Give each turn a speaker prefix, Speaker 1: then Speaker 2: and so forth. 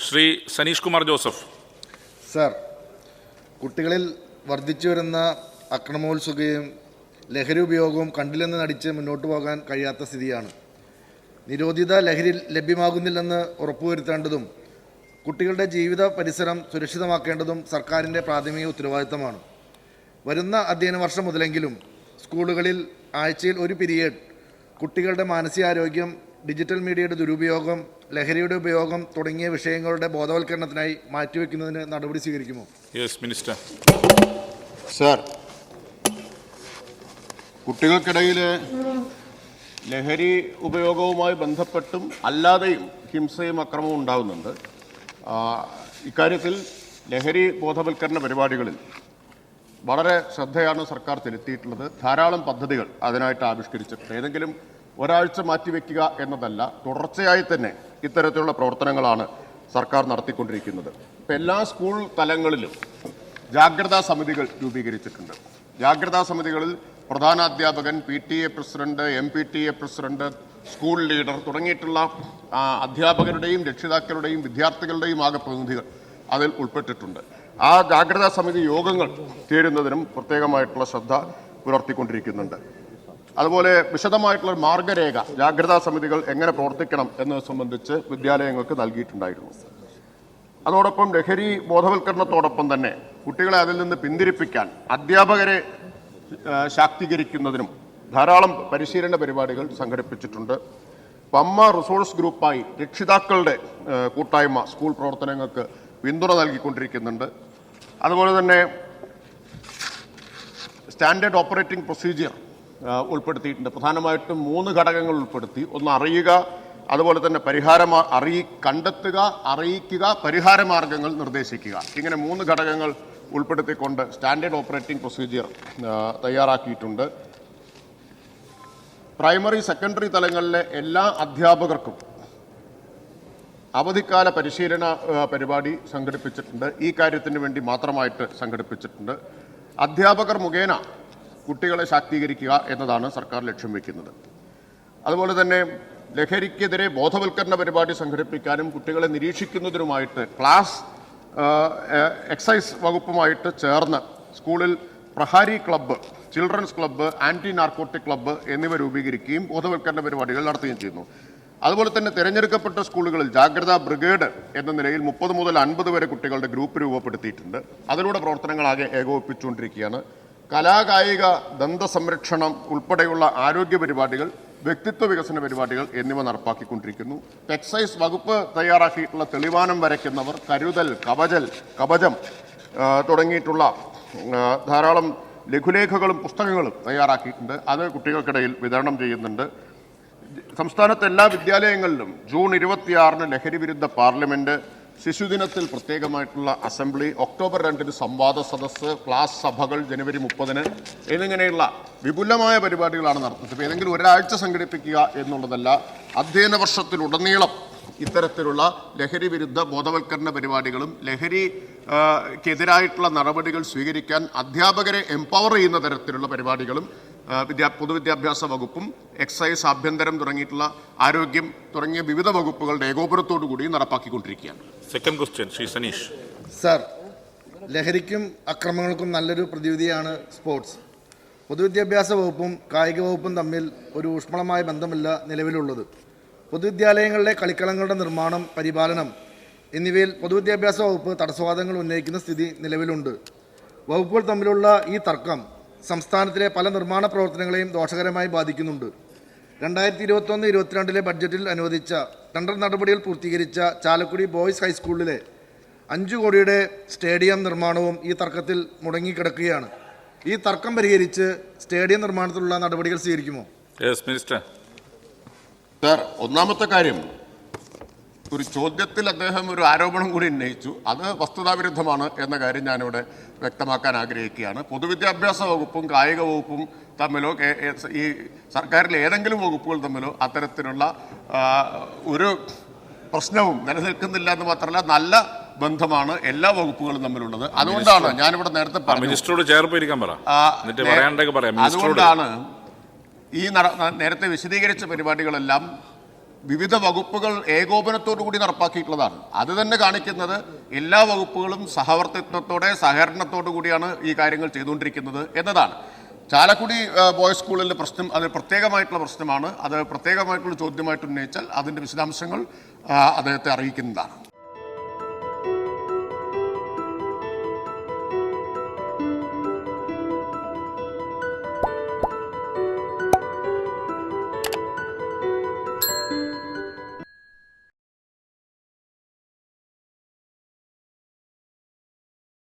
Speaker 1: Shri Saneesh Kumar Joseph.
Speaker 2: Sir, കുട്ടികളിൽ വർദ്ധിച്ചു വരുന്ന അക്രമോത്സുകയും ലഹരി ഉപയോഗവും കണ്ടില്ലെന്ന് നടിച്ച് മുന്നോട്ട് പോകാൻ കഴിയാത്ത സ്ഥിതിയാണ്. നിരോധിത ലഹരി ലഭ്യമാകുന്നില്ലെന്ന് ഉറപ്പുവരുത്തേണ്ടതും കുട്ടികളുടെ ജീവിത പരിസരം സുരക്ഷിതമാക്കേണ്ടതും സർക്കാരിൻ്റെ പ്രാഥമിക ഉത്തരവാദിത്തമാണ്. വരുന്ന അധ്യയന വർഷം മുതലെങ്കിലും സ്കൂളുകളിൽ ആഴ്ചയിൽ ഒരു പീരിയഡ് കുട്ടികളുടെ മാനസികാരോഗ്യം, ഡിജിറ്റൽ മീഡിയയുടെ ദുരുപയോഗം, ലഹരിയുടെ ഉപയോഗം തുടങ്ങിയ വിഷയങ്ങളുടെ ബോധവൽക്കരണത്തിനായി മാറ്റിവെക്കുന്നതിന് നടപടി സ്വീകരിക്കുമോ?
Speaker 1: Yes minister.
Speaker 3: സർ, കുട്ടികൾക്കിടയിൽ ലഹരി ഉപയോഗവുമായി ബന്ധപ്പെട്ടും അല്ലാതെയും ഹിംസയും അക്രമവും ഉണ്ടാകുന്നുണ്ട്. ഇക്കാര്യത്തിൽ ലഹരി ബോധവൽക്കരണ പരിപാടികളിൽ വളരെ ശ്രദ്ധയാണ് സർക്കാർ ചെലുത്തിയിട്ടുള്ളത്. ധാരാളം പദ്ധതികൾ അതിനായിട്ട് ആവിഷ്കരിച്ചിട്ടുണ്ട്. ഏതെങ്കിലും ഒരാഴ്ച മാറ്റിവെക്കുക എന്നതല്ല, തുടർച്ചയായി തന്നെ ഇത്തരത്തിലുള്ള പ്രവർത്തനങ്ങളാണ് സർക്കാർ നടത്തിക്കൊണ്ടിരിക്കുന്നത്. ഇപ്പം എല്ലാ സ്കൂൾ തലങ്ങളിലും ജാഗ്രതാ സമിതികൾ രൂപീകരിച്ചിട്ടുണ്ട്. ജാഗ്രതാ സമിതികളിൽ പ്രധാനാധ്യാപകൻ, PTA president, MPTA president, school leader തുടങ്ങിയിട്ടുള്ള അധ്യാപകരുടെയും രക്ഷിതാക്കളുടെയും വിദ്യാർത്ഥികളുടെയും ആകെ പ്രതിനിധികൾ അതിൽ ഉൾപ്പെട്ടിട്ടുണ്ട്. ആ ജാഗ്രതാ സമിതി യോഗങ്ങൾ ചേരുന്നതിനും പ്രത്യേകമായിട്ടുള്ള ശ്രദ്ധ പുലർത്തിക്കൊണ്ടിരിക്കുന്നുണ്ട്. അതുപോലെ വിശദമായിട്ടുള്ള മാർഗരേഖ ജാഗ്രതാ സമിതികൾ എങ്ങനെ പ്രവർത്തിക്കണം എന്നത് സംബന്ധിച്ച് വിദ്യാലയങ്ങൾക്ക് നൽകിയിട്ടുണ്ടായിരുന്നു. അതോടൊപ്പം ലഹരി ബോധവൽക്കരണത്തോടൊപ്പം തന്നെ കുട്ടികളെ അതിൽ നിന്ന് പിന്തിരിപ്പിക്കാൻ അധ്യാപകരെ ശാക്തീകരിക്കുന്നതിനും ധാരാളം പരിശീലന പരിപാടികൾ സംഘടിപ്പിച്ചിട്ടുണ്ട്. അമ്മ റിസോഴ്സ് ഗ്രൂപ്പായി രക്ഷിതാക്കളുടെ കൂട്ടായ്മ സ്കൂൾ പ്രവർത്തനങ്ങൾക്ക് പിന്തുണ നൽകിക്കൊണ്ടിരിക്കുന്നുണ്ട്. അതുപോലെ തന്നെ സ്റ്റാൻഡേർഡ് ഓപ്പറേറ്റിംഗ് പ്രൊസീജിയർ ഉൾപ്പെടുത്തിയിട്ടുണ്ട്. പ്രധാനമായിട്ടും 3 ഘടകങ്ങൾ ഉൾപ്പെടുത്തി. ഒന്ന്, അറിയുക, അതുപോലെ തന്നെ കണ്ടെത്തുക, അറിയിക്കുക, പരിഹാരമാർഗങ്ങൾ നിർദ്ദേശിക്കുക. ഇങ്ങനെ 3 ഘടകങ്ങൾ ഉൾപ്പെടുത്തിക്കൊണ്ട് സ്റ്റാൻഡേർഡ് ഓപ്പറേറ്റിംഗ് പ്രൊസീജിയർ തയ്യാറാക്കിയിട്ടുണ്ട്. പ്രൈമറി, സെക്കൻഡറി തലങ്ങളിലെ എല്ലാ അധ്യാപകർക്കും അവധിക്കാല പരിശീലന പരിപാടി സംഘടിപ്പിച്ചിട്ടുണ്ട്. ഈ കാര്യത്തിന് വേണ്ടി മാത്രമായിട്ട് സംഘടിപ്പിച്ചിട്ടുണ്ട്. അധ്യാപകർ മുഖേന കുട്ടികളെ ശാക്തീകരിക്കുക എന്നതാണ് സർക്കാർ ലക്ഷ്യം വയ്ക്കുന്നത്. അതുപോലെ തന്നെ ലഹരിക്കെതിരെ ബോധവൽക്കരണ പരിപാടി സംഘടിപ്പിക്കാനും കുട്ടികളെ നിരീക്ഷിക്കുന്നതിനുമായിട്ട് എക്സൈസ് വകുപ്പുമായിട്ട് ചേർന്ന് സ്കൂളിൽ പ്രഹാരി club, children's club, anti narcotic club എന്നിവ രൂപീകരിക്കുകയും ബോധവൽക്കരണ പരിപാടികൾ നടത്തുകയും ചെയ്യുന്നു. അതുപോലെ തന്നെ തിരഞ്ഞെടുക്കപ്പെട്ട സ്കൂളുകളിൽ ജാഗ്രതാ ബ്രിഗേഡ് എന്ന നിലയിൽ 30 മുതൽ 50 വരെ കുട്ടികളുടെ ഗ്രൂപ്പ് രൂപപ്പെടുത്തിയിട്ടുണ്ട്. അതിലൂടെ പ്രവർത്തനങ്ങളാകെ ഏകോപിപ്പിച്ചുകൊണ്ടിരിക്കുകയാണ്. കലാകായിക ദന്ത സംരക്ഷണം ഉൾപ്പെടെയുള്ള ആരോഗ്യ പരിപാടികൾ, വ്യക്തിത്വ വികസന പരിപാടികൾ എന്നിവ നടപ്പാക്കിക്കൊണ്ടിരിക്കുന്നു. എക്സൈസ് വകുപ്പ് തയ്യാറാക്കിയിട്ടുള്ള തെളിവാനം വരയ്ക്കുന്നവർ, കരുതൽ, കവചം തുടങ്ങിയിട്ടുള്ള ധാരാളം ലഘുലേഖകളും പുസ്തകങ്ങളും തയ്യാറാക്കിയിട്ടുണ്ട്. അത് കുട്ടികൾക്കിടയിൽ വിതരണം ചെയ്യുന്നുണ്ട്. സംസ്ഥാനത്തെ എല്ലാ വിദ്യാലയങ്ങളിലും ജൂൺ 26-ന് ലഹരി വിരുദ്ധ പാർലമെന്റ്, ശിശുദിനത്തിൽ പ്രത്യേകമായിട്ടുള്ള അസംബ്ലി, ഒക്ടോബർ 2-ന് സംവാദ സദസ്സ്, ക്ലാസ് സഭകൾ, ജനുവരി 30-ന് എന്നിങ്ങനെയുള്ള വിപുലമായ പരിപാടികളാണ് നടത്തുന്നത്. ഇപ്പോൾ ഏതെങ്കിലും ഒരാഴ്ച സംഘടിപ്പിക്കുക എന്നുള്ളതല്ല, അധ്യയന വർഷത്തിലുടനീളം ഇത്തരത്തിലുള്ള ലഹരി വിരുദ്ധ ബോധവൽക്കരണ പരിപാടികളും ലഹരിക്കെതിരായിട്ടുള്ള നടപടികൾ സ്വീകരിക്കാൻ അധ്യാപകരെ എംപവർ ചെയ്യുന്ന തരത്തിലുള്ള പരിപാടികളും പൊതുവിദ്യാഭ്യാസ വകുപ്പും എക്സൈസ്, ആഭ്യന്തരം തുടങ്ങിയിട്ടുള്ള ആരോഗ്യം തുടങ്ങിയ വിവിധ വകുപ്പുകളുടെ ഏകോപനത്തോടു കൂടി നടപ്പാക്കിക്കൊണ്ടിരിക്കുകയാണ്.
Speaker 1: Second question, Shri Saneesh.
Speaker 2: Sir, ലഹരിക്കും അക്രമങ്ങൾക്കും നല്ലൊരു പ്രതിവിധിയാണ് സ്പോർട്സ്. പൊതുവിദ്യാഭ്യാസ വകുപ്പും കായിക വകുപ്പും തമ്മിൽ ഒരു ഊഷ്മളമായ ബന്ധമല്ല നിലവിലുള്ളത്. പൊതുവിദ്യാലയങ്ങളിലെ കളിക്കളങ്ങളുടെ നിർമ്മാണം, പരിപാലനം എന്നിവയിൽ പൊതുവിദ്യാഭ്യാസ വകുപ്പ് തടസ്സവാദങ്ങൾ ഉന്നയിക്കുന്ന സ്ഥിതി നിലവിലുണ്ട്. വകുപ്പുകൾ തമ്മിലുള്ള ഈ തർക്കം സംസ്ഥാനത്തിലെ പല നിർമ്മാണ പ്രവർത്തനങ്ങളെയും ദോഷകരമായി ബാധിക്കുന്നുണ്ട്. 2021-22 ബഡ്ജറ്റിൽ അനുവദിച്ച ടെൻഡർ നടപടികൾ പൂർത്തീകരിച്ച ചാലക്കുടി ബോയ്സ് ഹൈസ്കൂളിലെ 5 കോടിയുടെ സ്റ്റേഡിയം നിർമ്മാണവും ഈ തർക്കത്തിൽ മുടങ്ങിക്കിടക്കുകയാണ്. ഈ തർക്കം പരിഹരിച്ച് സ്റ്റേഡിയം നിർമ്മാണത്തിലുള്ള നടപടികൾ സ്വീകരിക്കുമോ?
Speaker 1: Yes minister.
Speaker 3: സർ, ഒന്നാമത്തെ കാര്യം, ഒരു ചോദ്യത്തിൽ അദ്ദേഹം ഒരു ആരോപണം കൂടി ഉന്നയിച്ചു. അത് വസ്തുതാവിരുദ്ധമാണ് എന്ന കാര്യം ഞാനിവിടെ വ്യക്തമാക്കാൻ ആഗ്രഹിക്കുകയാണ്. പൊതുവിദ്യാഭ്യാസ വകുപ്പും കായിക വകുപ്പും തമ്മിലോ ഈ സർക്കാരിലെ ഏതെങ്കിലും വകുപ്പുകൾ തമ്മിലോ അത്തരത്തിലുള്ള ഒരു പ്രശ്നവും നിലനിൽക്കുന്നില്ല എന്ന് മാത്രമല്ല, നല്ല ബന്ധമാണ് എല്ലാ വകുപ്പുകളും തമ്മിലുള്ളത്. അതുകൊണ്ടാണ് ഞാനിവിടെ നേരത്തെ അതുകൊണ്ടാണ് ഈ നേരത്തെ വിശദീകരിച്ച പരിപാടികളെല്ലാം വിവിധ വകുപ്പുകൾ ഏകോപനത്തോടു കൂടി നടപ്പാക്കിയിട്ടുള്ളതാണ്. അത് തന്നെ കാണിക്കുന്നത് എല്ലാ വകുപ്പുകളും സഹവർത്തിത്വത്തോടെ സഹകരണത്തോടു കൂടിയാണ് ഈ കാര്യങ്ങൾ ചെയ്തുകൊണ്ടിരിക്കുന്നത് എന്നതാണ്. ചാലക്കുടി ബോയ്സ് സ്കൂളിലെ പ്രശ്നം അത് പ്രത്യേകമായിട്ടുള്ള പ്രശ്നമാണ്. അത് പ്രത്യേകമായിട്ടുള്ള ചോദ്യമായിട്ട് ഉന്നയിച്ചാൽ അതിൻ്റെ വിശദാംശങ്ങൾ അദ്ദേഹത്തെ അറിയിക്കുന്നതാണ്.